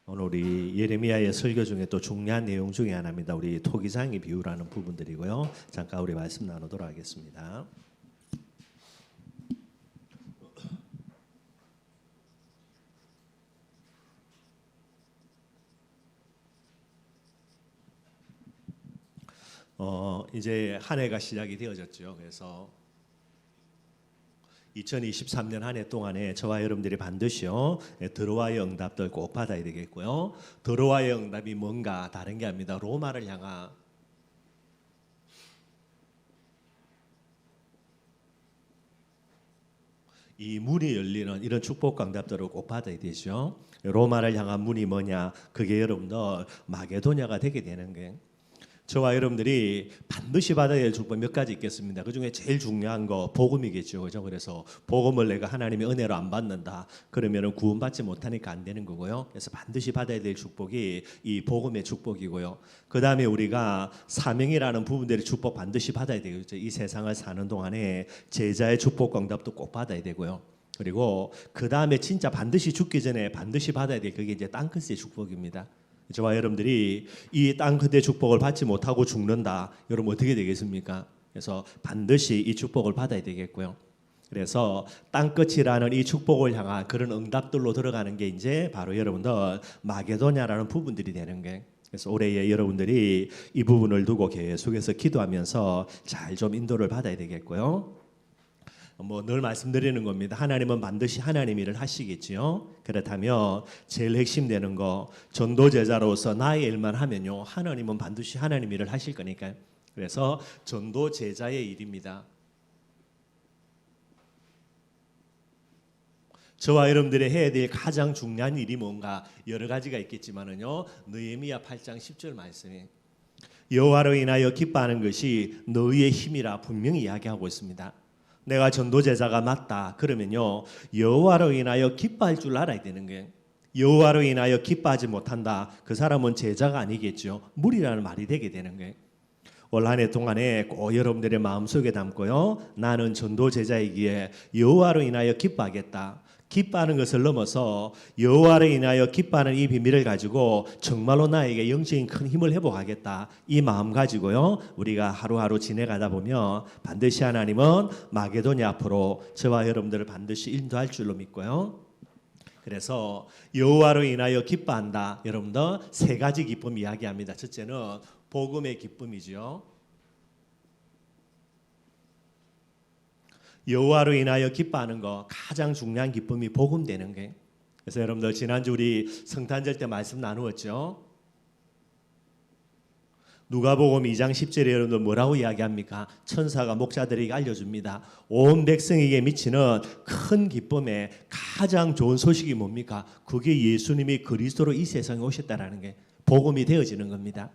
오늘 우리 예레미야의 설교 중에 또 중요한 내용 중에 하나입니다. 우리 토기장이 비유라는 부분들이고요. 잠깐 우리 말씀 나누도록 하겠습니다. 이제 한 해가 시작이 되어졌죠. 그래서 2023년 한 해 동안에 저와 여러분들이 반드시요 들어와의 응답들 꼭 받아야 되겠고요. 들어와의 응답이 뭔가 다른 게 아닙니다. 로마를 향한 이 문이 열리는 이런 축복 응답들을 꼭 받아야 되죠. 로마를 향한 문이 뭐냐? 그게 여러분들 마게도냐가 되게 되는 게 저와 여러분들이 반드시 받아야 될 축복 몇 가지 있겠습니다. 그 중에 제일 중요한 거 복음이겠죠. 그죠? 그래서 복음을 내가 하나님의 은혜로 안 받는다. 그러면 구원받지 못하니까 안 되는 거고요. 그래서 반드시 받아야 될 축복이 이 복음의 축복이고요. 그 다음에 우리가 사명이라는 부분들의 축복 반드시 받아야 되겠죠. 이 세상을 사는 동안에 제자의 축복 응답도 꼭 받아야 되고요. 그리고 그 다음에 진짜 반드시 죽기 전에 반드시 받아야 될 그게 이제 땅끝의 축복입니다. 저와 여러분들이 이 땅끝의 축복을 받지 못하고 죽는다. 여러분 어떻게 되겠습니까? 그래서 반드시 이 축복을 받아야 되겠고요. 그래서 땅끝이라는 이 축복을 향한 그런 응답들로 들어가는 게 이제 바로 여러분들 마게도냐라는 부분들이 되는 게. 그래서 올해에 여러분들이 이 부분을 두고 계속해서 기도하면서 잘 좀 인도를 받아야 되겠고요. 늘 말씀드리는 겁니다. 하나님은 반드시 하나님 일을 하시겠지요. 그렇다면 제일 핵심되는 거 전도 제자로서 나의 일만 하면요 하나님은 반드시 하나님 일을 하실 거니까요. 그래서 전도 제자의 일입니다. 저와 여러분들이 해야 될 가장 중요한 일이 뭔가 여러 가지가 있겠지만은요 느헤미야 8장 10절 말씀에 여호와로 인하여 기뻐하는 것이 너희의 힘이라 분명히 이야기하고 있습니다. 내가 전도제자가 맞다 그러면요 여호와로 인하여 기뻐할 줄 알아야 되는 거예요. 여호와로 인하여 기뻐하지 못한다 그 사람은 제자가 아니겠죠. 무리라는 말이 되게 되는 거예요. 올 한 해 동안에 꼭 여러분들의 마음속에 담고요 나는 전도제자이기에 여호와로 인하여 기뻐하겠다. 기뻐하는 것을 넘어서 여호와로 인하여 기뻐하는 이 비밀을 가지고 정말로 나에게 영적인 큰 힘을 회복하겠다. 이 마음 가지고요 우리가 하루하루 지내가다 보면 반드시 하나님은 마게도냐 앞으로 저와 여러분들을 반드시 인도할 줄로 믿고요. 그래서 여호와로 인하여 기뻐한다. 여러분들 세 가지 기쁨 이야기합니다. 첫째는 복음의 기쁨이죠. 여호와로 인하여 기뻐하는 거 가장 중요한 기쁨이 복음 되는 게. 그래서 여러분들 지난주 우리 성탄절 때 말씀 나누었죠. 누가복음 2장 10절에 여러분들 뭐라고 이야기합니까? 천사가 목자들에게 알려줍니다. 온 백성에게 미치는 큰 기쁨의 가장 좋은 소식이 뭡니까? 그게 예수님이 그리스도로 이 세상에 오셨다라는 게 복음이 되어지는 겁니다.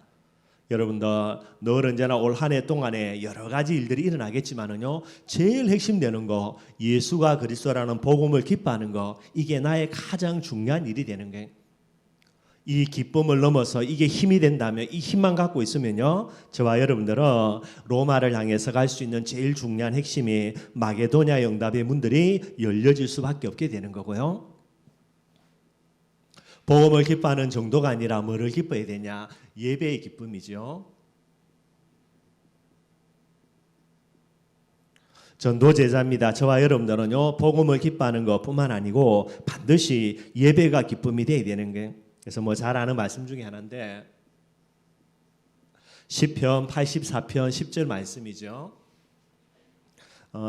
여러분들 늘 언제나 올 한 해 동안에 여러 가지 일들이 일어나겠지만은요 제일 핵심되는 거 예수가 그리스도라는 복음을 기뻐하는 거 이게 나의 가장 중요한 일이 되는 게 이 기쁨을 넘어서 이게 힘이 된다면 이 힘만 갖고 있으면요 저와 여러분들은 로마를 향해서 갈 수 있는 제일 중요한 핵심이 마게도냐 응답의 문들이 열려질 수밖에 없게 되는 거고요. 복음을 기뻐하는 정도가 아니라 뭐를 기뻐해야 되냐? 예배의 기쁨이죠. 전도제자입니다. 저와 여러분들은요 복음을 기뻐하는 것뿐만 아니고 반드시 예배가 기쁨이 되어야 되는 게. 그래서 잘 아는 말씀 중에 하나인데 시편 84편 10절 말씀이죠.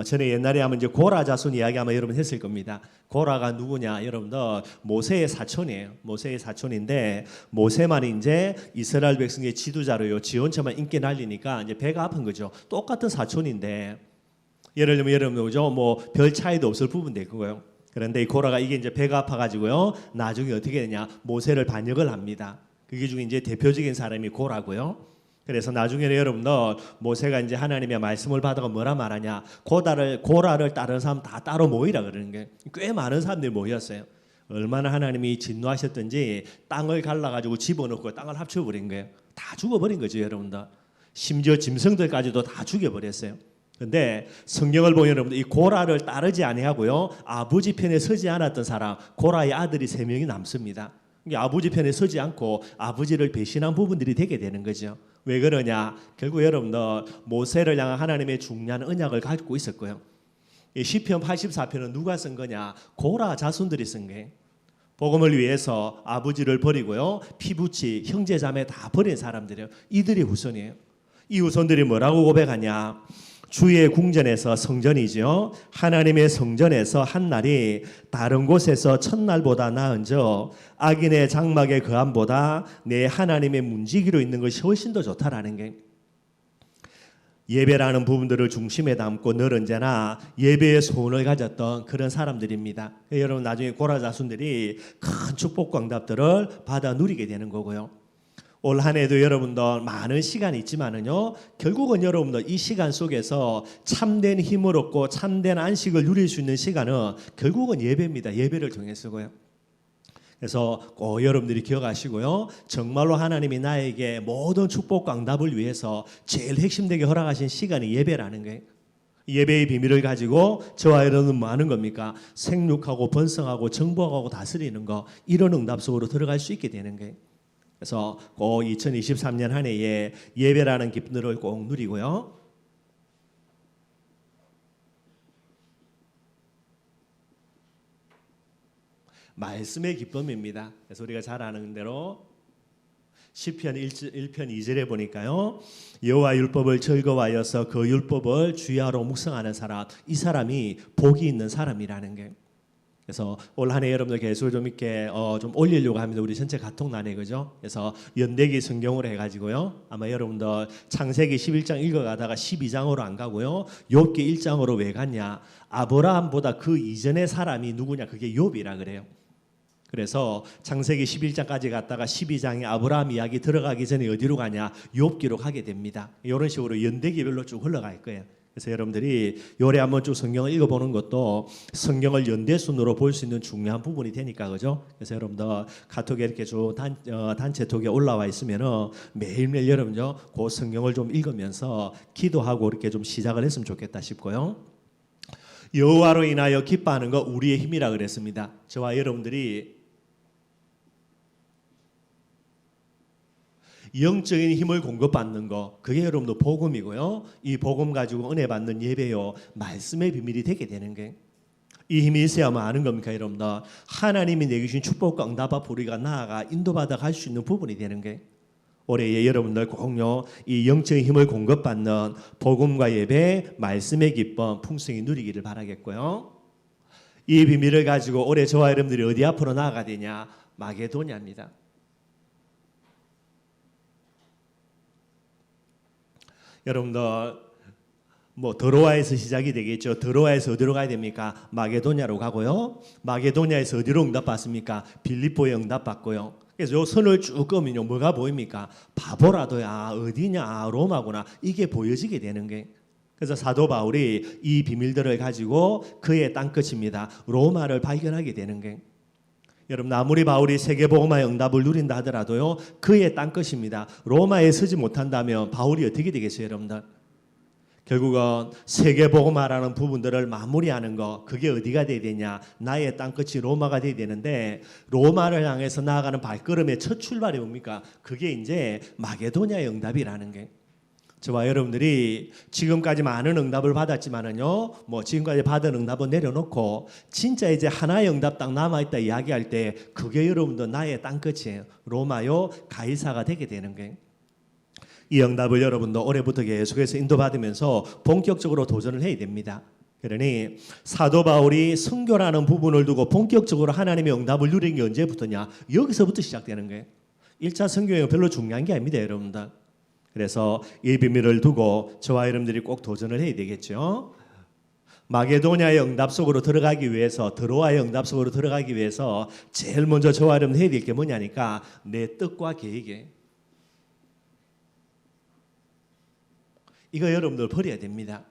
전에 옛날에 하면 이제 고라 자손 이야기 아마 여러분 했을 겁니다. 고라가 누구냐? 여러분들 모세의 사촌이에요. 모세의 사촌인데 모세만 이제 이스라엘 백성의 지도자로요. 지원처만 인기 날리니까 이제 배가 아픈 거죠. 똑같은 사촌인데 예를 들면 여러분 그죠? 별 차이도 없을 부분 될 거고요. 그런데 이 고라가 이게 이제 배가 아파가지고요. 나중에 어떻게 되냐? 모세를 반역을 합니다. 그게 중에 이제 대표적인 사람이 고라고요. 그래서 나중에는 여러분들 모세가 이제 하나님의 말씀을 받아가 뭐라 말하냐? 고라를 따르는 사람 다 따로 모이라 그러는 게 꽤 많은 사람들이 모였어요. 얼마나 하나님이 진노하셨던지 땅을 갈라가지고 집어넣고 땅을 합쳐버린 거예요. 다 죽어버린 거죠, 여러분들. 심지어 짐승들까지도 다 죽여버렸어요. 그런데 성경을 보면 여러분들 이 고라를 따르지 아니하고요 아버지 편에 서지 않았던 사람 고라의 아들이 3명이 남습니다. 이게 아버지 편에 서지 않고 아버지를 배신한 부분들이 되게 되는 거죠. 왜 그러냐? 결국 여러분들 모세를 향한 하나님의 중요한 언약을 갖고 있었고요. 이 시편 84편은 누가 쓴 거냐? 고라 자손들이 쓴 거예요. 복음을 위해서 아버지를 버리고요, 피부치 형제 자매 다 버린 사람들이에요. 이들이 후손이에요. 이 후손들이 뭐라고 고백하냐? 주의 궁전에서, 성전이죠, 하나님의 성전에서 한 날이 다른 곳에서 첫날보다 나은저 악인의 장막의 거함보다 내 하나님의 문지기로 있는 것이 훨씬 더 좋다라는 게, 예배라는 부분들을 중심에 담고 늘 언제나 예배의 소원을 가졌던 그런 사람들입니다. 여러분 나중에 고라 자손들이 큰 축복과 응답들을 받아 누리게 되는 거고요. 올 한 해도 여러분들 많은 시간이 있지만은요, 결국은 여러분들 이 시간 속에서 참된 힘을 얻고 참된 안식을 누릴 수 있는 시간은 결국은 예배입니다. 예배를 통해서고요. 그래서 꼭 여러분들이 기억하시고요, 정말로 하나님이 나에게 모든 축복과 응답을 위해서 제일 핵심되게 허락하신 시간이 예배라는 거예요. 예배의 비밀을 가지고 저와 여러분은 뭐 하는 겁니까? 생육하고 번성하고 정복하고 다스리는 거, 이런 응답 속으로 들어갈 수 있게 되는 거예요. 그래서 꼭 2023년 한 해에 예배라는 기쁨들을 꼭 누리고요. 말씀의 기쁨입니다. 그래서 우리가 잘 아는 대로 시편 1편 2절에 보니까요, 여호와 율법을 즐거워하여서 그 율법을 주야로 묵상하는 사람, 이 사람이 복이 있는 사람이라는 게. 그래서 올 한 해 여러분들 계속 좀 이렇게 좀 올리려고 합니다. 우리 전체 가톡란에, 그죠? 그래서 연대기 성경으로 해가지고요, 아마 여러분들 창세기 11장 읽어가다가 12장으로 안 가고요, 욥기 1장으로 왜 갔냐? 아브라함보다 그 이전의 사람이 누구냐? 그게 욥이라 그래요. 그래서 창세기 11장까지 갔다가 12장에 아브라함 이야기 들어가기 전에 어디로 가냐? 욥기로 가게 됩니다. 이런 식으로 연대기별로 쭉 흘러갈 거예요. 그래서 여러분들이 요래 한번 쭉 성경을 읽어보는 것도 성경을 연대순으로 볼 수 있는 중요한 부분이 되니까, 그죠? 그래서 여러분들 카톡에 이렇게 쭉 단체톡에 올라와 있으면은 매일매일 여러분들 그 성경을 좀 읽으면서 기도하고 이렇게 좀 시작을 했으면 좋겠다 싶고요. 여호와로 인하여 기뻐하는 거 우리의 힘이라 그랬습니다. 저와 여러분들이 영적인 힘을 공급받는 거, 그게 여러분도 복음이고요. 이 복음 가지고 은혜 받는 예배요, 말씀의 비밀이 되게 되는 게, 이 힘이 있어야만 하는 겁니까 여러분들? 하나님이 내게 주신 축복과 응답 앞으로 우리가 나아가 인도받아 갈 수 있는 부분이 되는 게, 올해에 여러분들 꼭요, 이 영적인 힘을 공급받는 복음과 예배, 말씀의 기쁨 풍성히 누리기를 바라겠고요. 이 비밀을 가지고 올해 저와 여러분들이 어디 앞으로 나아가야 되냐? 마게도냐입니다. 여러분들 뭐 드로아에서 시작이 되겠죠. 드로아에서 어디로 가야 됩니까? 마게도냐로 가고요. 마게도냐에서 어디로 응답받습니까? 빌립보에 응답받고요. 그래서 요 선을 쭉 끄면요, 뭐가 보입니까? 바보라도야, 어디냐, 로마구나, 이게 보여지게 되는 게. 그래서 사도 바울이 이 비밀들을 가지고 그의 땅끝입니다, 로마를 발견하게 되는 게. 여러분 아무리 바울이 세계복음화의 응답을 누린다 하더라도요, 그의 땅끝입니다, 로마에 서지 못한다면 바울이 어떻게 되겠어요 여러분들? 결국은 세계복음화라는 부분들을 마무리하는 거, 그게 어디가 돼야 되냐? 나의 땅끝이 로마가 돼야 되는데, 로마를 향해서 나아가는 발걸음의 첫 출발이 뭡니까? 그게 이제 마게도냐의 응답이라는 게. 저와 여러분들이 지금까지 많은 응답을 받았지만은요, 뭐 지금까지 받은 응답은 내려놓고 진짜 이제 하나의 응답 딱 남아있다 이야기할 때, 그게 여러분들 나의 땅끝이에요. 로마요 가이사가 되게 되는 게. 이 응답을 여러분도 올해부터 계속해서 인도받으면서 본격적으로 도전을 해야 됩니다. 그러니 사도 바울이 선교라는 부분을 두고 본격적으로 하나님의 응답을 누린 게 언제부터냐? 여기서부터 시작되는 거예요. 1차 선교여행 별로 중요한 게 아닙니다 여러분들. 그래서 이 비밀을 두고 저와 여러분들이 꼭 도전을 해야 되겠죠. 마게도냐의 응답 속으로 들어가기 위해서, 드로아의 응답 속으로 들어가기 위해서 제일 먼저 저와 여러분 해야 될 게 뭐냐니까, 내 뜻과 계획이에요. 이거 여러분들 버려야 됩니다.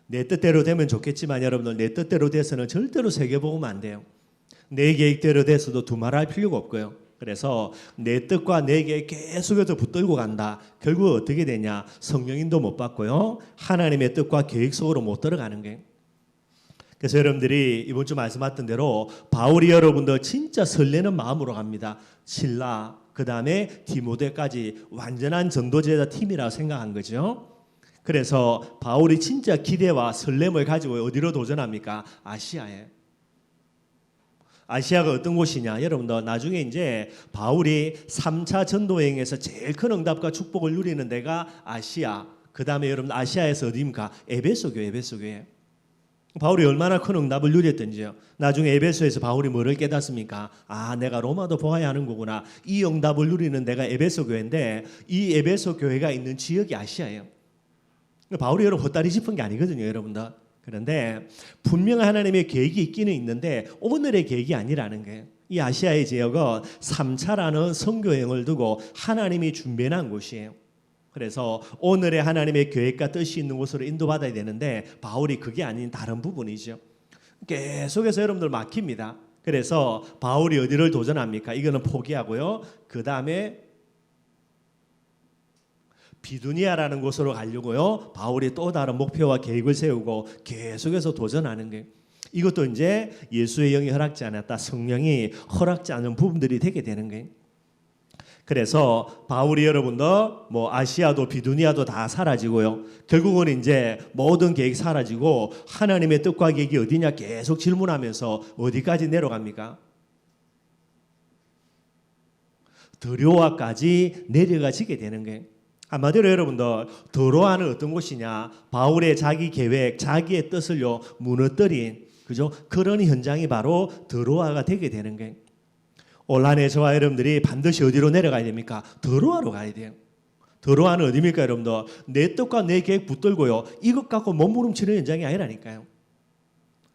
내 뜻대로 되면 좋겠지만 여러분들 내 뜻대로 돼서는 절대로 세계복음 안 돼요. 내 계획대로 돼서도 두말할 필요가 없고요. 그래서 내 뜻과 내 계획 계속해서 붙들고 간다. 결국 어떻게 되냐? 성령인도 못 받고요, 하나님의 뜻과 계획 속으로 못 들어가는 거예요. 그래서 여러분들이 이번 주 말씀하셨던 대로 바울이 여러분들 진짜 설레는 마음으로 갑니다. 신라 그 다음에 디모데까지 완전한 전도제자 팀이라고 생각한 거죠. 그래서 바울이 진짜 기대와 설렘을 가지고 어디로 도전합니까? 아시아에. 아시아가 어떤 곳이냐? 여러분들 나중에 이제 바울이 3차 전도여행에서 제일 큰 응답과 축복을 누리는 데가 아시아. 그 다음에 여러분 아시아에서 어디입니까? 에베소 교회, 에베소 교회. 바울이 얼마나 큰 응답을 누렸던지요. 나중에 에베소에서 바울이 뭐를 깨닫습니까? 아, 내가 로마도 보아야 하는 거구나. 이 응답을 누리는 데가 에베소 교회인데 이 에베소 교회가 있는 지역이 아시아예요. 바울이 여러분 헛다리 짚은 게 아니거든요, 여러분들. 그런데 분명한 하나님의 계획이 있기는 있는데 오늘의 계획이 아니라는 거예요. 이 아시아의 지역은 3차라는 선교여행을 두고 하나님이 준비한 곳이에요. 그래서 오늘의 하나님의 계획과 뜻이 있는 곳으로 인도받아야 되는데 바울이 그게 아닌 다른 부분이죠. 계속해서 여러분들 막힙니다. 그래서 바울이 어디를 도전합니까? 이거는 포기하고요. 그 다음에 비두니아라는 곳으로 가려고요. 바울이 또 다른 목표와 계획을 세우고 계속해서 도전하는 거예요. 이것도 이제 예수의 영이 허락지 않았다. 성령이 허락지 않은 부분들이 되게 되는 거예요. 그래서 바울이 여러분들 뭐 아시아도 비두니아도 다 사라지고요. 결국은 이제 모든 계획이 사라지고 하나님의 뜻과 계획이 어디냐 계속 질문하면서 어디까지 내려갑니까? 드로아까지 내려가지게 되는 거예요. 한마디로 여러분들 드로아는 어떤 곳이냐? 바울의 자기 계획, 자기의 뜻을요 무너뜨린 그죠? 그런 현장이 바로 드로아가 되게 되는 거예요. 올한해 저와 여러분들이 반드시 어디로 내려가야 됩니까? 드로아로 가야 돼요. 드로아는 어디입니까, 여러분들? 내 뜻과 내 계획 붙들고요. 이것 갖고 몸부림치는 현장이 아니라니까요.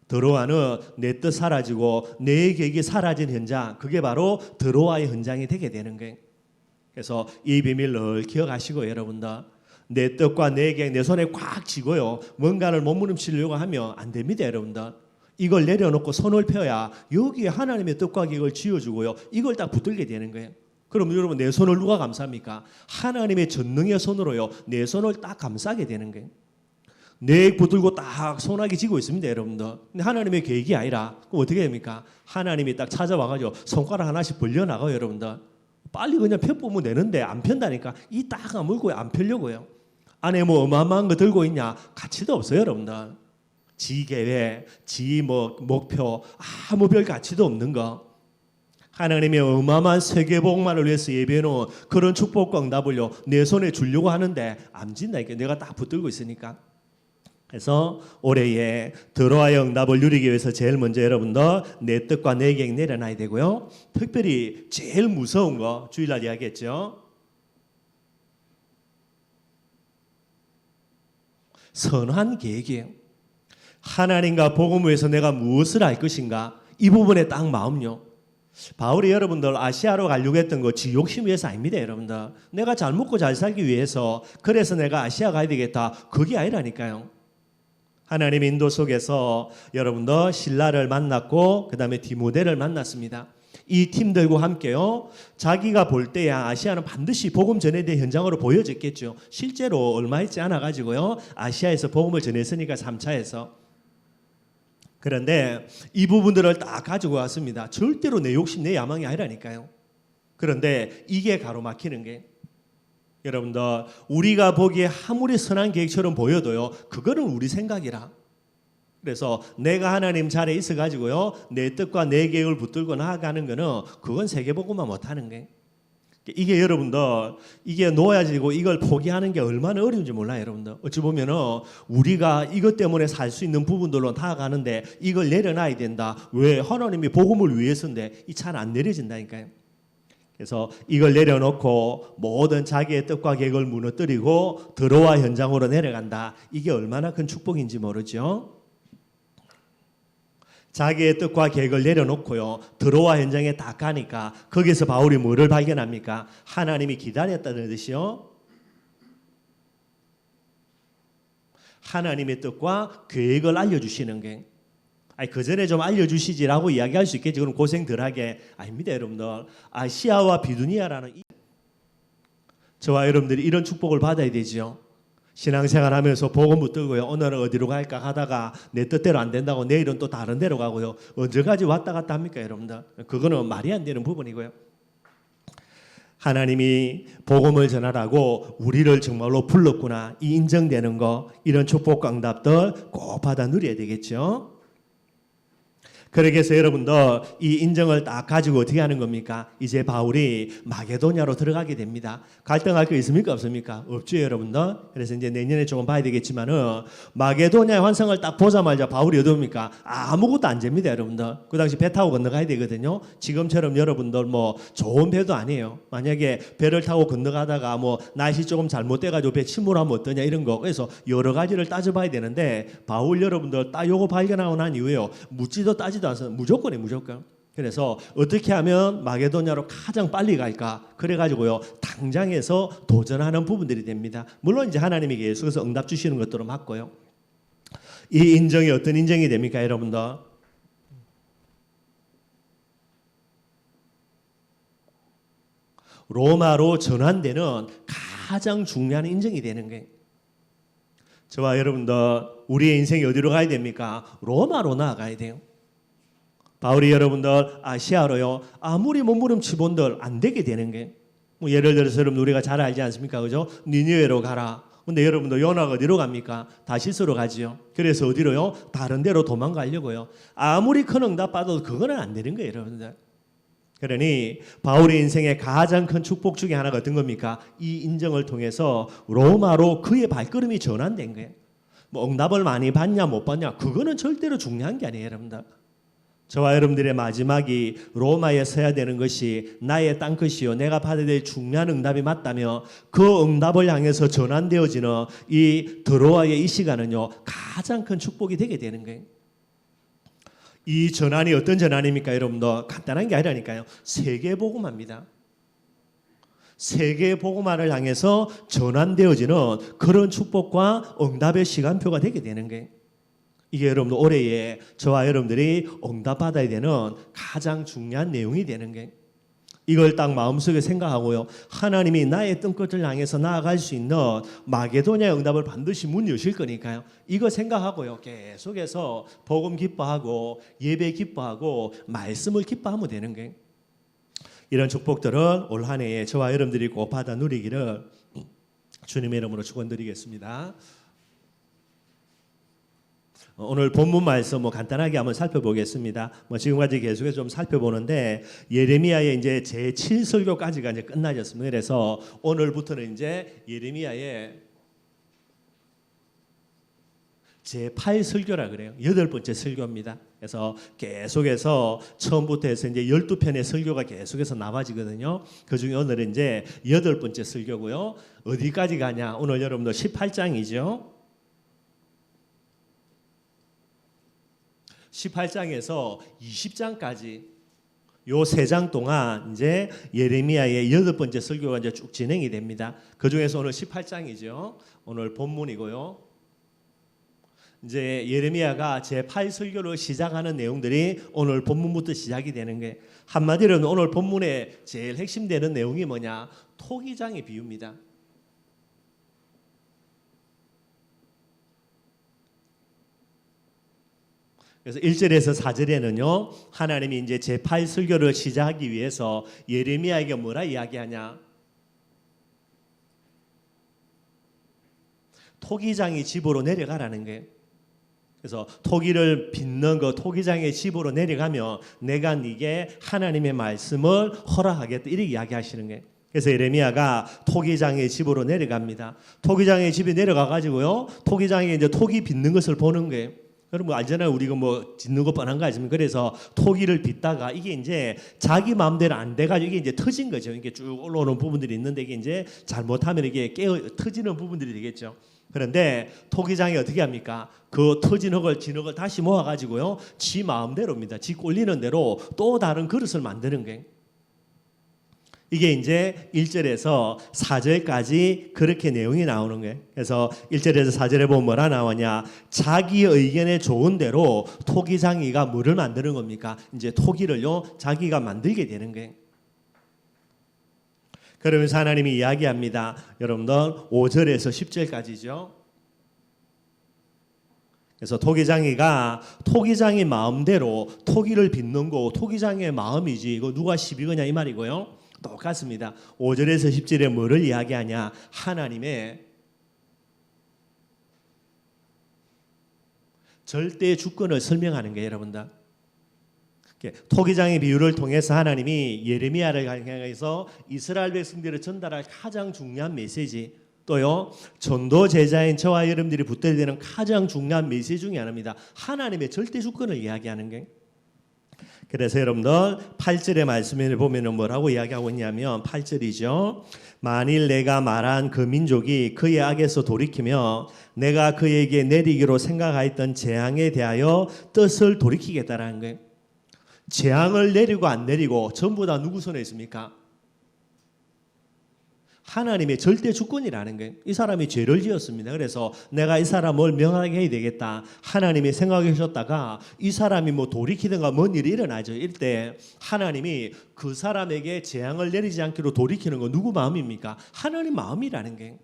드로아는 내 뜻 사라지고 내 계획이 사라진 현장, 그게 바로 드로아의 현장이 되게 되는 거예요. 그래서 이 비밀 늘 기억하시고 여러분들 내 뜻과 내 계획 내 손에 꽉 쥐고요. 뭔가를 몸부림치려고 하면 안 됩니다, 여러분들. 이걸 내려놓고 손을 펴야 여기에 하나님의 뜻과 계획을 쥐어주고요. 이걸 딱 붙들게 되는 거예요. 그럼 여러분 내 손을 누가 감쌉니까? 하나님의 전능의 손으로요. 내 손을 딱 감싸게 되는 거예요. 내 붙들고 딱 손아귀 쥐고 있습니다, 여러분들. 근데 하나님의 계획이 아니라 그럼 어떻게 됩니까? 하나님이 딱 찾아와가지고 손가락 하나씩 벌려나가요, 여러분들. 빨리 그냥 펴보면 되는데 안 편다니까. 이 딱 아물고 안 펴려고요. 안에 뭐 어마어마한 거 들고 있냐? 가치도 없어요, 여러분들. 지 계획, 지 목표 아무 별 가치도 없는 거. 하나님의 어마어마한 세계복음만을 위해서 예배해놓은 그런 축복과 응답을요 내 손에 주려고 하는데 안 진다니까. 내가 딱 붙들고 있으니까. 그래서 올해에 드로아의 응답을 누리기 위해서 제일 먼저 여러분들 내 뜻과 내 계획 내려놔야 되고요. 특별히 제일 무서운 거 주일날 이야기했죠. 선한 계획이에요. 하나님과 복음을 위해서 내가 무엇을 할 것인가? 이 부분에 딱 마음요. 바울이 여러분들 아시아로 가려고 했던 거 지 욕심 위해서 아닙니다, 여러분들. 내가 잘 먹고 잘 살기 위해서 그래서 내가 아시아 가야 되겠다. 그게 아니라니까요. 하나님의 인도 속에서 여러분들 신라를 만났고 그 다음에 디모데를 만났습니다. 이 팀들과 함께요. 자기가 볼 때야 아시아는 반드시 복음 전해된 현장으로 보여졌겠죠. 실제로 얼마 있지 않아 가지고요. 아시아에서 복음을 전했으니까 3차에서. 그런데 이 부분들을 다 가지고 왔습니다. 절대로 내 욕심, 내 야망이 아니라니까요. 그런데 이게 가로막히는 게 여러분들 우리가 보기에 아무리 선한 계획처럼 보여도요. 그거는 우리 생각이라. 그래서 내가 하나님 자리에 있어 가지고요. 내 뜻과 내 계획을 붙들고 나아가는 거는 그건 세계복음만 못하는 거예요. 이게 여러분들 이게 놓아지고 이걸 포기하는 게 얼마나 어려운지 몰라요, 여러분들. 어찌 보면은 우리가 이것 때문에 살 수 있는 부분들로 나아가는데 이걸 내려놔야 된다. 왜? 하나님이 복음을 위해서인데 이 잘 안 내려진다니까요. 그래서 이걸 내려놓고 모든 자기의 뜻과 계획을 무너뜨리고 드로아 현장으로 내려간다. 이게 얼마나 큰 축복인지 모르죠. 자기의 뜻과 계획을 내려놓고요. 드로아 현장에 딱 가니까 거기서 바울이 뭐를 발견합니까? 하나님이 기다렸다는 뜻이요. 하나님의 뜻과 계획을 알려주시는 게 그 전에 좀 알려주시지라고 이야기할 수 있겠지. 그럼 고생 덜하게. 아닙니다, 여러분들. 아시아와 비두니아라는 저와 여러분들이 이런 축복을 받아야 되죠. 신앙생활하면서 복음 붙들고요. 오늘은 어디로 갈까 하다가 내 뜻대로 안 된다고 내일은 또 다른 데로 가고요. 언제까지 왔다 갔다 합니까, 여러분들? 그거는 말이 안 되는 부분이고요. 하나님이 복음을 전하라고 우리를 정말로 불렀구나, 이 인정되는 거, 이런 축복과 응답들 꼭 받아 누려야 되겠죠. 그러기 위해서 여러분들 이 인정을 딱 가지고 어떻게 하는 겁니까? 이제 바울이 마게도냐로 들어가게 됩니다. 갈등할 거 있습니까? 없습니까? 없죠, 여러분들. 그래서 이제 내년에 조금 봐야 되겠지만은 마게도냐의 환상을 딱 보자마자 바울이 어떻습니까? 아무것도 안 됩니다, 여러분들. 그 당시 배 타고 건너가야 되거든요. 지금처럼 여러분들 뭐 좋은 배도 아니에요. 만약에 배를 타고 건너가다가 뭐 날씨 조금 잘못돼가지고 배 침몰하면 어떠냐 이런 거. 그래서 여러 가지를 따져봐야 되는데 바울 여러분들 딱 요거 발견하고 난 이후에요. 묻지도 따지도 않아서 무조건에 무조건. 그래서 어떻게 하면 마게도냐로 가장 빨리 갈까? 그래가지고요 당장에서 도전하는 부분들이 됩니다. 물론 이제 하나님이 계속해서 응답 주시는 것들은 맞고요. 이 인정이 어떤 인정이 됩니까, 여러분들? 로마로 전환되는 가장 중요한 인정이 되는 게, 저와 여러분들 우리의 인생이 어디로 가야 됩니까? 로마로 나아가야 돼요. 바울이 여러분들 아시아로요 아무리 몸부림치본들 안 되게 되는 게, 뭐 예를 들어서 여러분 우리가 잘 알지 않습니까, 그죠? 니느웨로 가라. 근데 여러분들 요나가 어디로 갑니까? 다시스로 가지요. 그래서 어디로요? 다른 데로 도망가려고요. 아무리 큰 응답 받아도 그거는 안 되는 거예요, 여러분들. 그러니 바울의 인생의 가장 큰 축복 중에 하나가 어떤 겁니까? 이 인정을 통해서 로마로 그의 발걸음이 전환된 거예요. 뭐 응답을 많이 받냐 못 받냐 그거는 절대로 중요한 게 아니에요, 여러분들. 저와 여러분들의 마지막이 로마에 서야 되는 것이 나의 땅끝이요 내가 받아야 될 중요한 응답이 맞다면 그 응답을 향해서 전환되어지는 이 드로아의 이 시간은요 가장 큰 축복이 되게 되는 거예요. 이 전환이 어떤 전환입니까, 여러분들? 간단한 게 아니라니까요. 세계복음화입니다. 세계복음화를 향해서 전환되어지는 그런 축복과 응답의 시간표가 되게 되는 거예요. 이게 여러분들 올해에 저와 여러분들이 응답받아야 되는 가장 중요한 내용이 되는 게, 이걸 딱 마음속에 생각하고요 하나님이 나의 뜬끝을 향해서 나아갈 수 있는 마게도냐의 응답을 반드시 문 여실 거니까요. 이거 생각하고요 계속해서 복음 기뻐하고 예배 기뻐하고 말씀을 기뻐하면 되는 거예요. 이런 축복들을 올 한 해에 저와 여러분들이 꼭 받아 누리기를 주님의 이름으로 축원드리겠습니다. 오늘 본문 말씀 간단하게 한번 살펴보겠습니다. 지금까지 계속해서 좀 살펴보는데 예레미야의 이제 제 7설교까지가 이제 끝나졌습니다. 그래서 오늘부터는 이제 예레미야의 제 8설교라 그래요. 8번째 설교입니다. 그래서 계속해서 처음부터 해서 이제 12편의 설교가 계속해서 나와지거든요. 그중에 오늘은 이제 8번째 설교고요. 어디까지 가냐? 오늘 여러분들 18장이죠. 18장에서 20장까지 요 3장 동안 이제 예레미야의 8번째 설교가 이제 쭉 진행이 됩니다. 그 중에서 오늘 18장이죠. 오늘 본문이고요. 이제 예레미야가 제 8설교를 시작하는 내용들이 오늘 본문부터 시작이 되는 게, 한마디로는 오늘 본문의 제일 핵심되는 내용이 뭐냐? 토기장의 비유입니다. 그래서 1절에서 4절에는요 하나님이 이제 제8설교를 시작하기 위해서 예레미야에게 뭐라 이야기하냐? 토기장의 집으로 내려가라는 거예요. 그래서 토기를 빚는 그 토기장의 집으로 내려가면 내가 네게 하나님의 말씀을 허락하겠다, 이렇게 이야기하시는 거예요. 그래서 예레미야가 토기장의 집으로 내려갑니다. 토기장의 집에 내려가 가지고요 토기장에 이제 토기 빚는 것을 보는 거예요. 여러분 알잖아요. 우리가 뭐 짓는 거 뻔한 거 아닙니까? 그래서 토기를 빚다가 이게 이제 자기 마음대로 안 돼가지고 이게 이제 터진 거죠. 이게 쭉 올라오는 부분들이 있는데 이게 이제 잘못하면 이게 터지는 부분들이 되겠죠. 그런데 토기장이 어떻게 합니까? 그 터진 흙을 진흙을 다시 모아가지고요 지 마음대로입니다. 지 꼴리는 대로 또 다른 그릇을 만드는 거예요. 이게 이제 1절에서 4절까지 그렇게 내용이 나오는 거예요. 그래서 1절에서 4절에 보면 뭐라 나오냐? 자기 의견에 좋은 대로 토기장이가 뭐를 만드는 겁니까? 이제 토기를요 자기가 만들게 되는 거예요. 그러면서 하나님이 이야기합니다. 여러분들 5절에서 10절까지죠. 그래서 토기장이 마음대로 토기를 빚는 거 토기장의 마음이지 이거 누가 시비 거냐 이 말이고요. 똑같습니다. 5절에서 10절에 뭐를 이야기하냐? 하나님의 절대 주권을 설명하는 거예요, 여러분들. 토기장의 비유를 통해서 하나님이 예레미야를 향해서 이스라엘 백성들을 전달할 가장 중요한 메시지, 또요 전도 제자인 저와 여러분들이 붙들어야 되는 가장 중요한 메시지 중에 하나입니다. 하나님의 절대 주권을 이야기하는 게. 그래서 여러분들 8절의 말씀을 보면 뭐라고 이야기하고 있냐면 8절이죠. 만일 내가 말한 그 민족이 그의 악에서 돌이키며 내가 그에게 내리기로 생각하였던 재앙에 대하여 뜻을 돌이키겠다라는 거예요. 재앙을 내리고 안 내리고 전부 다 누구 손에 있습니까? 하나님의 절대 주권이라는 거예요. 이 사람이 죄를 지었습니다. 그래서 내가 이 사람을 명하게 해야 되겠다. 하나님이 생각해 주셨다가 이 사람이 뭐 돌이키든가 뭔 일이 일어나죠. 이럴 때 하나님이 그 사람에게 재앙을 내리지 않기로 돌이키는 건 누구 마음입니까? 하나님 마음이라는 게.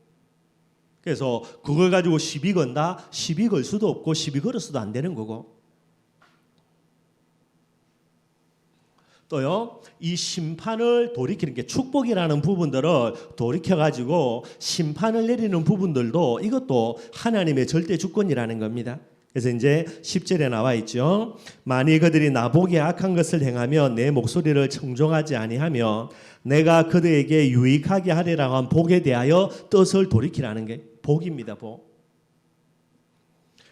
그래서 그걸 가지고 시비 건다? 시비 걸 수도 없고 시비 걸어서도 안 되는 거고. 또요, 이 심판을 돌이키는 게 축복이라는 부분들을 돌이켜가지고 심판을 내리는 부분들도 이것도 하나님의 절대 주권이라는 겁니다. 그래서 이제 10절에 나와 있죠. 만일 그들이 나보기에 악한 것을 행하며 내 목소리를 청종하지 아니하며 내가 그들에게 유익하게 하리라고 한 복에 대하여 뜻을 돌이키라는 게 복입니다. 복.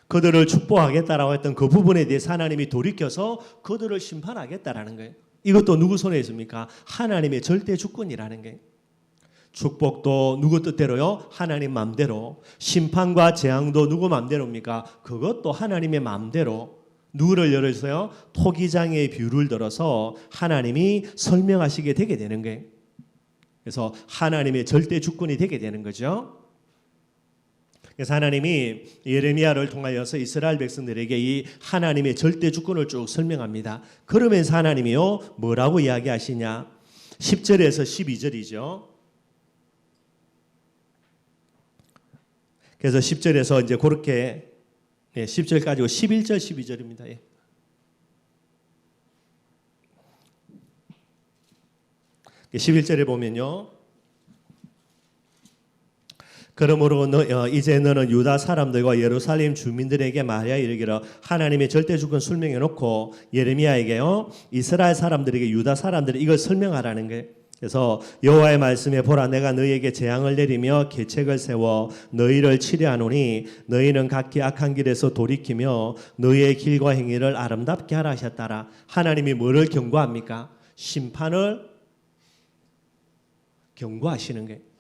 그들을 축복하겠다라고 했던 그 부분에 대해서 하나님이 돌이켜서 그들을 심판하겠다라는 거예요. 이것도 누구 손에 있습니까? 하나님의 절대 주권이라는 게. 축복도 누구 뜻대로요? 하나님 마음대로. 심판과 재앙도 누구 마음대로입니까? 그것도 하나님의 마음대로. 누구를 예를 들어서요? 토기장의 비유를 들어서 하나님이 설명하시게 되게 되는 거예요. 그래서 하나님의 절대 주권이 되게 되는 거죠. 그래서 하나님이 예레미야를 통하여서 이스라엘 백성들에게 이 하나님의 절대 주권을 쭉 설명합니다. 그러면서 하나님이요 뭐라고 이야기하시냐? 10절에서 12절이죠. 그래서 10절에서 이제 그렇게 10절까지고 11절 12절입니다. 11절에 보면요. 그러므로 이제 너는 유다 사람들과 예루살렘 주민들에게 말하여 이르기를 하나님의 절대 주권 설명해 놓고 예레미야에게요 이스라엘 사람들에게 유다 사람들이 이걸 설명하라는 거예요. 그래서 여호와의 말씀에 보라 내가 너희에게 재앙을 내리며 계책을 세워 너희를 치려하노니 너희는 각기 악한 길에서 돌이키며 너희의 길과 행위를 아름답게 하라 하셨다라. 하나님이 뭐를 경고합니까? 심판을 경고하시는 거예요.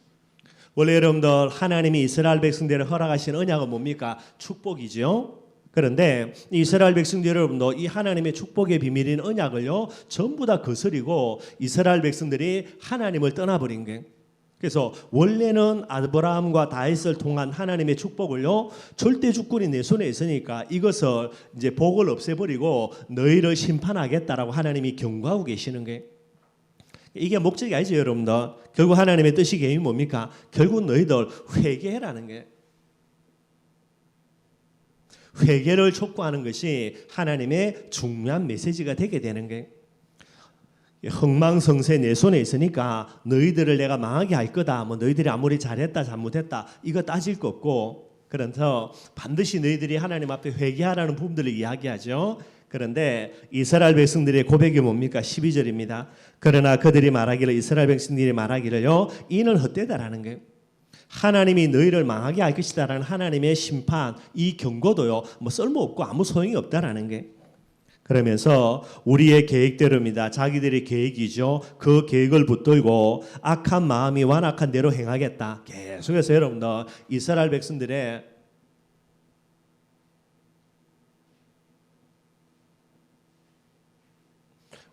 원래 여러분들 하나님이 이스라엘 백성들을 허락하신 언약은 뭡니까? 축복이죠. 그런데 이스라엘 백성들 여러분도 이 하나님의 축복의 비밀인 언약을요 전부 다 거스리고 이스라엘 백성들이 하나님을 떠나버린 거예요. 그래서 원래는 아브라함과 다윗을 통한 하나님의 축복을요 절대 주권이 내 손에 있으니까 이것을 이제 복을 없애버리고 너희를 심판하겠다라고 하나님이 경고하고 계시는 거예요. 이게 목적이 아니죠, 여러분들. 결국 하나님의 뜻이 계획이 뭡니까? 결국 너희들 회개해라는 게. 회개를 촉구하는 것이 하나님의 중요한 메시지가 되게 되는 게. 흥망성쇠 내 손에 있으니까 너희들을 내가 망하게 할 거다. 뭐 너희들이 아무리 잘했다 잘못했다 이거 따질 거 없고. 그래서 반드시 너희들이 하나님 앞에 회개하라는 부분들을 이야기하죠. 그런데 이스라엘 백성들의 고백이 뭡니까? 12절입니다. 그러나 그들이 말하기를 이스라엘 백성들이 말하기를요 이는 헛되다라는 거예요. 하나님이 너희를 망하게 할 것이다라는 하나님의 심판 이 경고도요 뭐 쓸모없고 아무 소용이 없다라는 게. 그러면서 우리의 계획대로입니다. 자기들의 계획이죠. 그 계획을 붙들고 악한 마음이 완악한 대로 행하겠다. 계속해서 여러분들 이스라엘 백성들의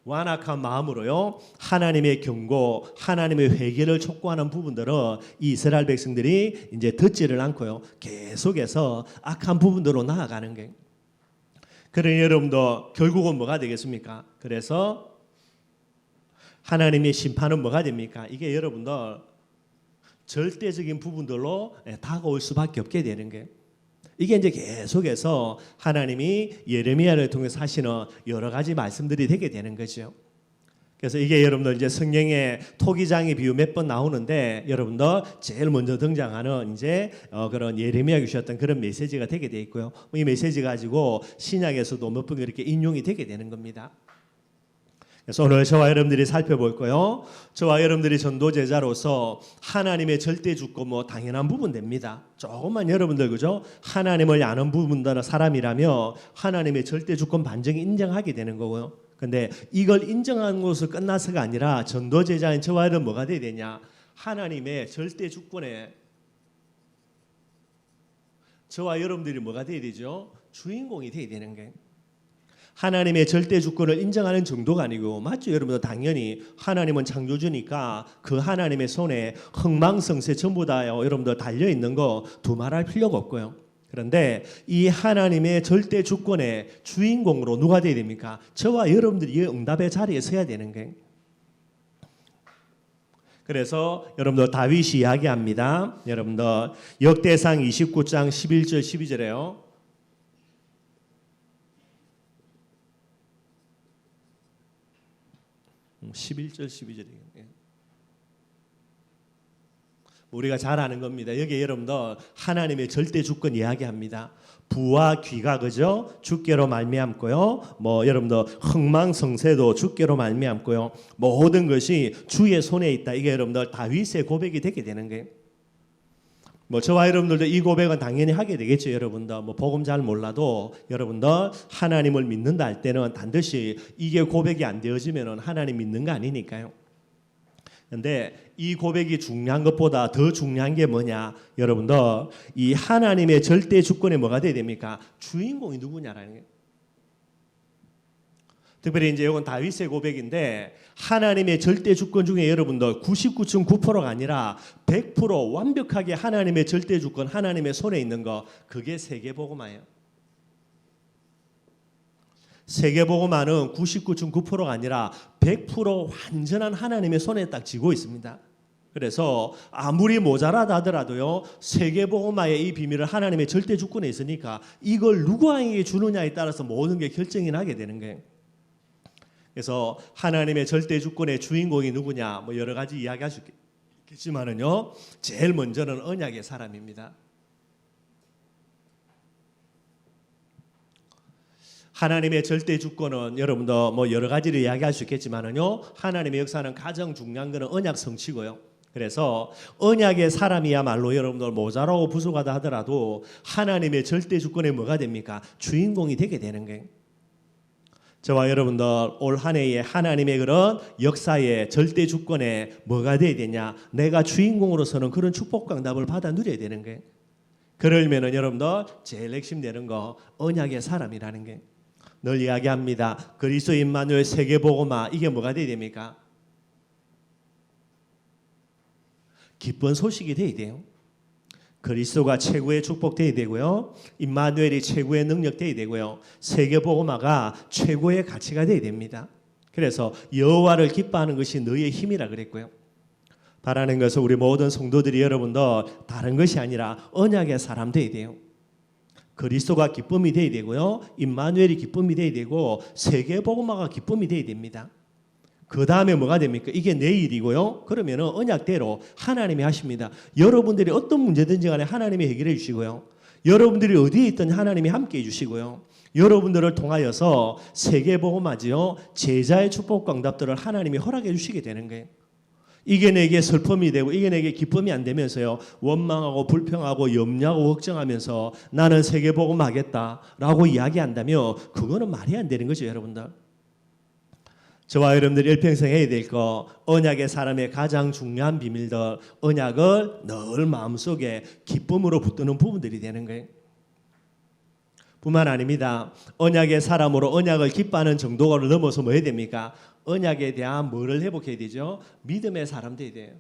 완악한 마음으로요 하나님의 경고, 하나님의 회개를 촉구하는 부분들은 이 이스라엘 백성들이 이제 듣지를 않고요 계속해서 악한 부분으로 나아가는 게. 그러니 여러분도 결국은 뭐가 되겠습니까? 그래서 하나님의 심판은 뭐가 됩니까? 이게 여러분들 절대적인 부분들로 다가올 수밖에 없게 되는 거예요. 이게 이제 계속해서 하나님이 예레미야를 통해서 하시는 여러 가지 말씀들이 되게 되는 거죠. 그래서 이게 여러분들 이제 성경에 토기장의 비유 몇 번 나오는데 여러분들 제일 먼저 등장하는 이제 그런 예레미야 주셨던 그런 메시지가 되게 돼 있고요. 이 메시지 가지고 신약에서도 몇 번 이렇게 인용이 되게 되는 겁니다. 그래서 오늘 저와 여러분들이 살펴볼 거요. 저와 여러분들이 전도 제자로서 하나님의 절대 주권 뭐 당연한 부분 됩니다. 조금만 여러분들 그죠? 하나님을 아는 부분들은 사람이라며 하나님의 절대 주권 반증 인정하게 되는 거고요. 근데 이걸 인정하는 것으로 끝나서가 아니라 전도 제자인 저와 여러분 뭐가 돼야 되냐? 하나님의 절대 주권에 저와 여러분들이 뭐가 돼야 되죠? 주인공이 돼야 되는 거예요. 하나님의 절대 주권을 인정하는 정도가 아니고 맞죠 여러분들? 당연히 하나님은 창조주니까 그 하나님의 손에 흥망성쇠 전부 다 여러분들 달려있는 거 두말할 필요가 없고요. 그런데 이 하나님의 절대 주권의 주인공으로 누가 돼야 됩니까? 저와 여러분들이 이 응답의 자리에 서야 되는 거예요. 그래서 여러분들 다윗이 이야기합니다. 여러분들 역대상 29장 11절 12절에요. 11절 12절이에요. 우리가 잘 아는 겁니다. 여기 여러분들 하나님의 절대 주권 이야기합니다. 부와 귀가 그죠? 주께로 말미암고요. 뭐 여러분들 흥망성쇠도 주께로 말미암고요. 모든 것이 주의 손에 있다. 이게 여러분들 다윗의 고백이 되게 되는 거예요. 뭐 저와 여러분들도 이 고백은 당연히 하게 되겠죠. 여러분들 뭐 복음 잘 몰라도 여러분들 하나님을 믿는다 할 때는 반드시 이게 고백이 안 되어지면은 하나님 믿는 거 아니니까요. 근데 이 고백이 중요한 것보다 더 중요한 게 뭐냐? 여러분들 이 하나님의 절대 주권에 뭐가 돼야 됩니까? 주인공이 누구냐라는 거예요. 특별히 이제 이건 다윗의 고백인데 하나님의 절대 주권 중에 여러분들 99.9%가 아니라 100% 완벽하게 하나님의 절대 주권 하나님의 손에 있는 거 그게 세계복음화예요. 세계복음화는 99.9%가 아니라 100% 완전한 하나님의 손에 딱 쥐고 있습니다. 그래서 아무리 모자라다 하더라도요 세계복음화의 이 비밀을 하나님의 절대 주권에 있으니까 이걸 누구에게 주느냐에 따라서 모든 게 결정이 나게 되는 거예요. 그래서 하나님의 절대 주권의 주인공이 누구냐 뭐 여러 가지 이야기할 수 있겠지만은요 제일 먼저는 언약의 사람입니다. 하나님의 절대 주권은 여러분들 뭐 여러 가지를 이야기할 수 있겠지만은요 하나님의 역사는 가장 중요한 것은 언약 성취고요. 그래서 언약의 사람이야말로 여러분들 모자라고 부족하다 하더라도 하나님의 절대 주권에 뭐가 됩니까? 주인공이 되게 되는 거예요. 저와 여러분들 올 한 해에 하나님의 그런 역사의 절대 주권에 뭐가 돼야 되냐? 내가 주인공으로서는 그런 축복과 응답을 받아 누려야 되는 거예요. 그러면은 여러분들 제일 핵심되는 거 언약의 사람이라는 게 늘 이야기합니다. 그리스도 임마누엘 세계복음화 이게 뭐가 돼야 됩니까? 기쁜 소식이 돼야 돼요. 그리스도가 최고의 축복 돼야 되고요. 임마누엘이 최고의 능력 돼야 되고요. 세계복음화가 최고의 가치가 돼야 됩니다. 그래서 여호와를 기뻐하는 것이 너희의 힘이라 그랬고요. 바라는 것은 우리 모든 성도들이 여러분들 다른 것이 아니라 언약의 사람 돼야 돼요. 그리스도가 기쁨이 돼야 되고요. 임마누엘이 기쁨이 돼야 되고 세계복음화가 기쁨이 돼야 됩니다. 그 다음에 뭐가 됩니까? 이게 내 일이고요. 그러면은 언약대로 하나님이 하십니다. 여러분들이 어떤 문제든지 간에 하나님이 해결해 주시고요. 여러분들이 어디에 있든 하나님이 함께 해 주시고요. 여러분들을 통하여서 세계복음화지요. 제자의 축복과 응답들을 하나님이 허락해 주시게 되는 거예요. 이게 내게 슬픔이 되고 이게 내게 기쁨이 안 되면서요. 원망하고 불평하고 염려하고 걱정하면서 나는 세계복음 하겠다라고 이야기한다면 그거는 말이 안 되는 거죠, 여러분들. 저와 여러분들이 일평생 해야 될 거 언약의 사람의 가장 중요한 비밀들 언약을 늘 마음속에 기쁨으로 붙드는 부분들이 되는 거예요. 뿐만 아닙니다. 언약의 사람으로 언약을 기뻐하는 정도를 넘어서 뭐 해야 됩니까? 언약에 대한 뭐를 회복해야 되죠? 믿음의 사람 돼야 돼요.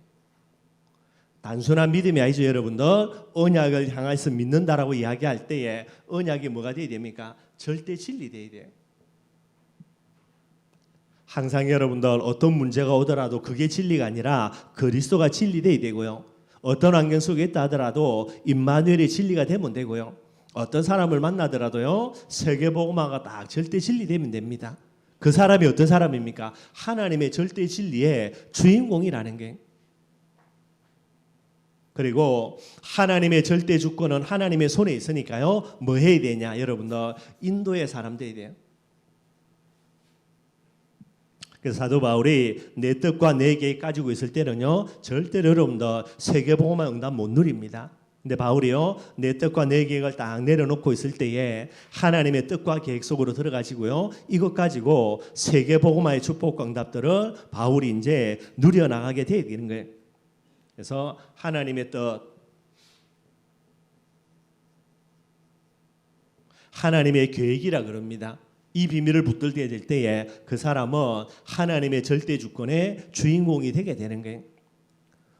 단순한 믿음이 아니죠, 여러분들. 언약을 향해서 믿는다라고 이야기할 때에 언약이 뭐가 돼야 됩니까? 절대 진리 돼야 돼요. 항상 여러분들 어떤 문제가 오더라도 그게 진리가 아니라 그리스도가 진리돼야 되고요. 어떤 환경 속에 있다 하더라도 임마누엘이 진리가 되면 되고요. 어떤 사람을 만나더라도요, 세계복음화가 딱 절대 진리되면 됩니다. 그 사람이 어떤 사람입니까? 하나님의 절대 진리의 주인공이라는 게. 그리고 하나님의 절대 주권은 하나님의 손에 있으니까요, 뭐 해야 되냐? 여러분들 인도의 사람 돼야 돼요. 그래서 사도 바울이 내 뜻과 내 계획 가지고 있을 때는요, 절대로 여러분들 세계복음화 응답 못 누립니다. 근데 바울이요, 내 뜻과 내 계획을 딱 내려놓고 있을 때에 하나님의 뜻과 계획 속으로 들어가지고요, 이것 가지고 세계복음화의 축복과 응답들을 바울이 이제 누려나가게 되는 거예요. 그래서 하나님의 뜻, 하나님의 계획이라 그럽니다. 이 비밀을 붙들게 될 때에 그 사람은 하나님의 절대 주권의 주인공이 되게 되는 거예요.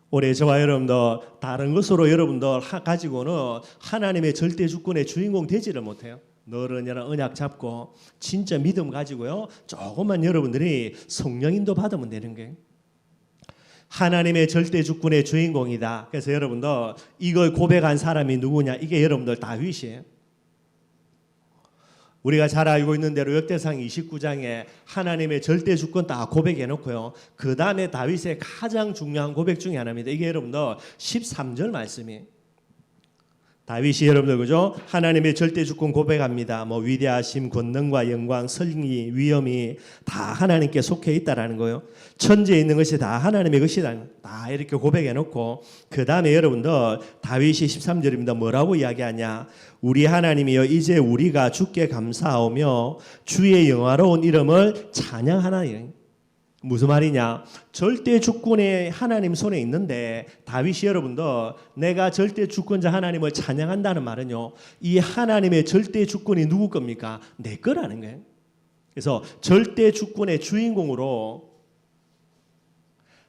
올해 저와 여러분들 다른 것으로 여러분들 가지고는 하나님의 절대 주권의 주인공 되지를 못해요. 너른이랑 언약 잡고 진짜 믿음 가지고요, 조금만 여러분들이 성령인도 받으면 되는 거예요. 하나님의 절대 주권의 주인공이다. 그래서 여러분들 이걸 고백한 사람이 누구냐? 이게 여러분들 다윗이에요. 우리가 잘 알고 있는 대로 역대상 29장에 하나님의 절대 주권 다 고백해 놓고요, 그 다음에 다윗의 가장 중요한 고백 중에 하나입니다. 이게 여러분들 13절 말씀이에요. 다윗이 여러분들 그죠? 하나님의 절대 주권 고백합니다. 뭐 위대하심, 권능과 영광, 설리, 위엄이 다 하나님께 속해 있다라는 거예요. 천지에 있는 것이 다 하나님의 것이다. 다 이렇게 고백해 놓고 그 다음에 여러분들 다윗이 13절입니다. 뭐라고 이야기하냐? 우리 하나님이여, 이제 우리가 주께 감사하오며 주의 영화로운 이름을 찬양하나니. 무슨 말이냐? 절대 주권이 하나님 손에 있는데 다윗이 여러분들 내가 절대 주권자 하나님을 찬양한다는 말은요, 이 하나님의 절대 주권이 누구 겁니까? 내 거라는 거예요. 그래서 절대 주권의 주인공으로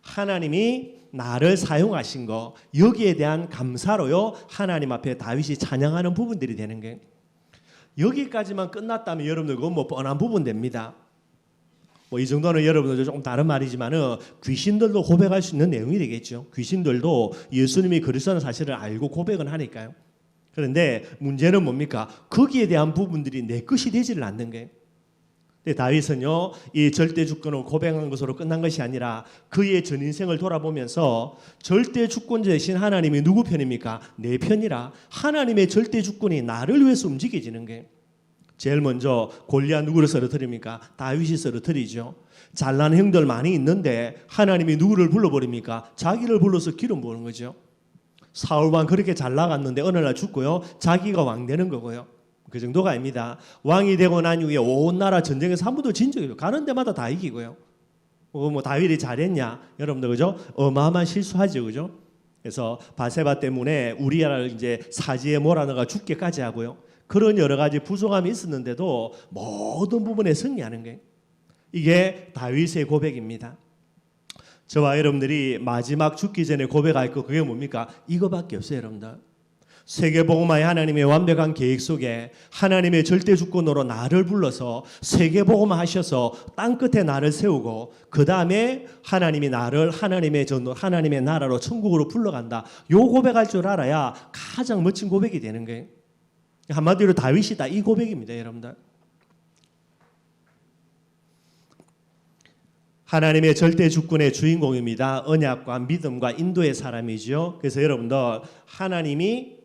하나님이 나를 사용하신 거, 여기에 대한 감사로요, 하나님 앞에 다윗이 찬양하는 부분들이 되는 거예요. 여기까지만 끝났다면 여러분들 그건 뭐 뻔한 부분 됩니다. 뭐 이 정도는 여러분들 조금 다른 말이지만은 귀신들도 고백할 수 있는 내용이 되겠죠. 귀신들도 예수님이 그리스도라는 사실을 알고 고백은 하니까요. 그런데 문제는 뭡니까? 거기에 대한 부분들이 내 것이 되지를 않는 거예요. 근데 다윗은요, 이 절대 주권을 고백한 것으로 끝난 것이 아니라 그의 전 인생을 돌아보면서 절대 주권자이신 하나님이 누구 편입니까? 내 편이라. 하나님의 절대 주권이 나를 위해서 움직여지는 거예요. 제일 먼저 골리앗 누구를 쓰러뜨립니까? 다윗이 쓰러뜨리죠. 잘난 형들 많이 있는데 하나님이 누구를 불러버립니까? 자기를 불러서 기름 부은 거죠. 사울왕 그렇게 잘 나갔는데 어느 날 죽고요, 자기가 왕 되는 거고요. 그 정도가 아닙니다. 왕이 되고 난 이후에 온 나라 전쟁에서 한 번도 진 적이 없어요. 가는 데마다 다 이기고요. 뭐 다윗이 잘했냐? 여러분들 그죠? 어마어마한 실수하죠, 그죠? 그래서 바세바 때문에 우리야를 이제 사지에 몰아넣어가 죽게까지 하고요. 그런 여러 가지 부족함이 있었는데도 모든 부분에 승리하는 거예요. 이게 다윗의 고백입니다. 저와 여러분들이 마지막 죽기 전에 고백할 거 그게 뭡니까? 이거밖에 없어요, 여러분들. 세계복음화의 하나님의 완벽한 계획 속에 하나님의 절대 주권으로 나를 불러서 세계복음화 하셔서 땅끝에 나를 세우고 그 다음에 하나님이 나를 하나님의 전도, 하나님의 나라로 천국으로 불러간다. 요 고백할 줄 알아야 가장 멋진 고백이 되는 거예요. 한마디로 다윗이다, 이 고백입니다, 여러분들. 하나님의 절대 주권의 주인공입니다. 언약과 믿음과 인도의 사람이죠. 그래서 여러분들 하나님이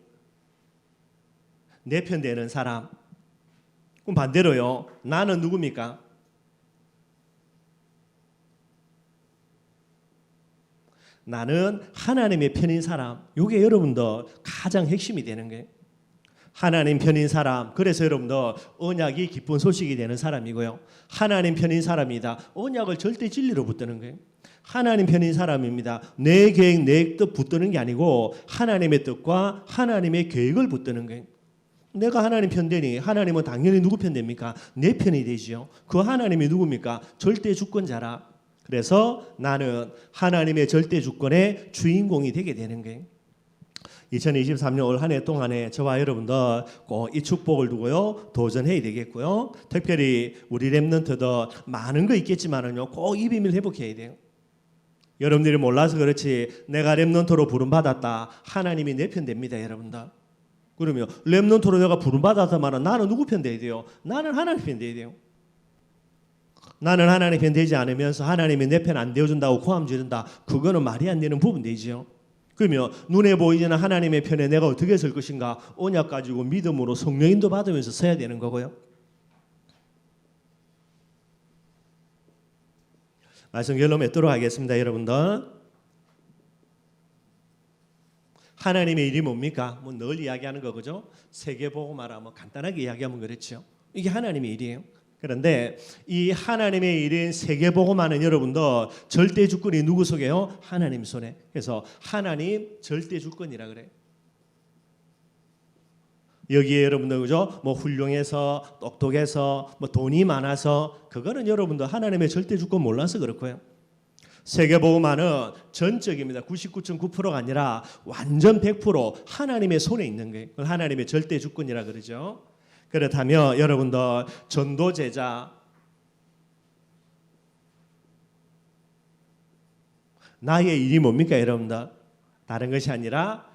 내 편 되는 사람. 그럼 반대로요, 나는 누굽니까? 나는 하나님의 편인 사람. 이게 여러분들 가장 핵심이 되는 거예요. 하나님 편인 사람. 그래서 여러분들 언약이 기쁜 소식이 되는 사람이고요. 하나님 편인 사람이다. 언약을 절대 진리로 붙드는 거예요. 하나님 편인 사람입니다. 내 계획, 내 뜻 붙드는 게 아니고 하나님의 뜻과 하나님의 계획을 붙드는 거예요. 내가 하나님 편되니 하나님은 당연히 누구 편 됩니까? 내 편이 되지요. 그 하나님이 누굽니까? 절대 주권자라. 그래서 나는 하나님의 절대 주권의 주인공이 되게 되는 거예요. 2023년 올 한 해 동안에 저와 여러분들 꼭 이 축복을 두고요 도전해야 되겠고요. 특별히 우리 렘넌트도 많은 거 있겠지만은요 꼭 이 비밀 회복해야 돼요. 여러분들이 몰라서 그렇지 내가 렘넌트로 부름 받았다. 하나님이 내 편 됩니다, 여러분들. 그러면 렘넌트로 내가 부름 받았다마는 나는 누구 편 돼야 돼요? 나는 하나님 편 돼야 돼요. 나는 하나님 편 되지 않으면서 하나님이 내 편 안 되어준다고 고함 지른다. 그거는 말이 안 되는 부분 되지요. 그러면 눈에 보이지는 하나님의 편에 내가 어떻게 설 것인가? 언약 가지고 믿음으로 성령인도 받으면서 서야 되는 거고요. 말씀 결론 맺도록 하겠습니다, 여러분들. 하나님의 일이 뭡니까? 뭐 늘 이야기하는 거 그죠? 세계복음화라 뭐 간단하게 이야기하면 그렇죠. 이게 하나님의 일이에요. 그런데 이 하나님의 일인 세계복음화는 여러분들 절대 주권이 누구 속에요? 하나님 손에. 그래서 하나님 절대 주권이라 그래. 여기에 여러분들 그죠? 뭐 훌륭해서 똑똑해서 뭐 돈이 많아서 그거는 여러분들 하나님의 절대 주권 몰라서 그렇고요. 세계복음화는 전적입니다. 99.9%가 아니라 완전 100% 하나님의 손에 있는 거예요. 그걸 하나님의 절대 주권이라 그러죠. 그렇다면 여러분들 전도제자 나의 일이 뭡니까 여러분들? 다른 것이 아니라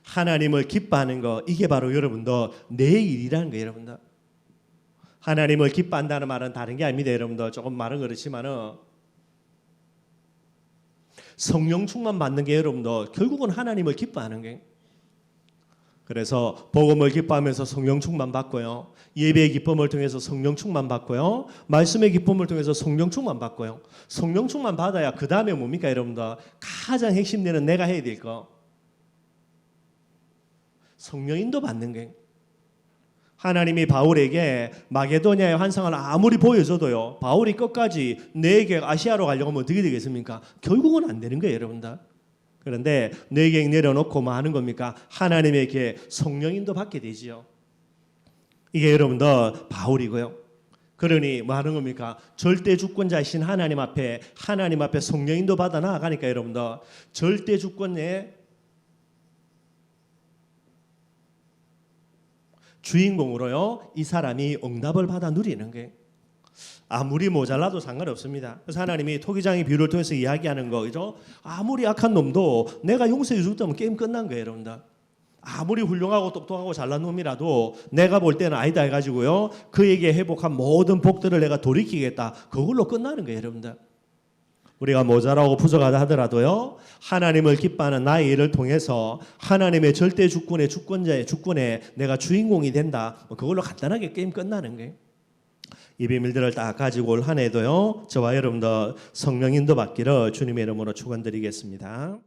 하나님을 기뻐하는 거 이게 바로 여러분들 내 일이라는 거예요 여러분들. 하나님을 기뻐한다는 말은 다른 게 아닙니다 여러분들. 조금 말은 그렇지만은 성령 충만 받는 게 여러분들 결국은 하나님을 기뻐하는 게. 그래서 복음을 기뻐하면서 성령 충만 받고요. 예배의 기쁨을 통해서 성령 충만 받고요. 말씀의 기쁨을 통해서 성령 충만 받고요. 성령 충만 받아야 그 다음에 뭡니까 여러분들? 가장 핵심되는 내가 해야 될 거. 성령인도 받는 게. 하나님이 바울에게 마게도냐의 환상을 아무리 보여줘도요 바울이 끝까지 내게 아시아로 가려고 하면 어떻게 되겠습니까? 결국은 안 되는 거예요 여러분들. 그런데 내게 내려놓고 뭐 하는 겁니까? 하나님에게 성령인도 받게 되지요. 이게 여러분들 바울이고요. 그러니 뭐 하는 겁니까? 절대 주권자이신 하나님 앞에 성령인도 받아 나아가니까 여러분들 절대 주권의 주인공으로요 이 사람이 응답을 받아 누리는 게 아무리 모자라도 상관없습니다. 그래서 하나님이 토기장의 비유를 통해서 이야기하는 거죠. 아무리 악한 놈도 내가 용서해 줬다면 게임 끝난 거예요 여러분들. 아무리 훌륭하고 똑똑하고 잘난 놈이라도 내가 볼 때는 아니다 해가지고요 그에게 회복한 모든 복들을 내가 돌이키겠다 그걸로 끝나는 거예요 여러분들. 우리가 모자라고 부족하다 하더라도요 하나님을 기뻐하는 나의 일을 통해서 하나님의 절대 주권의 주권자의 주권에 내가 주인공이 된다 그걸로 간단하게 게임 끝나는 거예요. 이 비밀들을 딱 가지고 올 한 해도요 저와 여러분들 성령 인도 받기를 주님의 이름으로 축원드리겠습니다.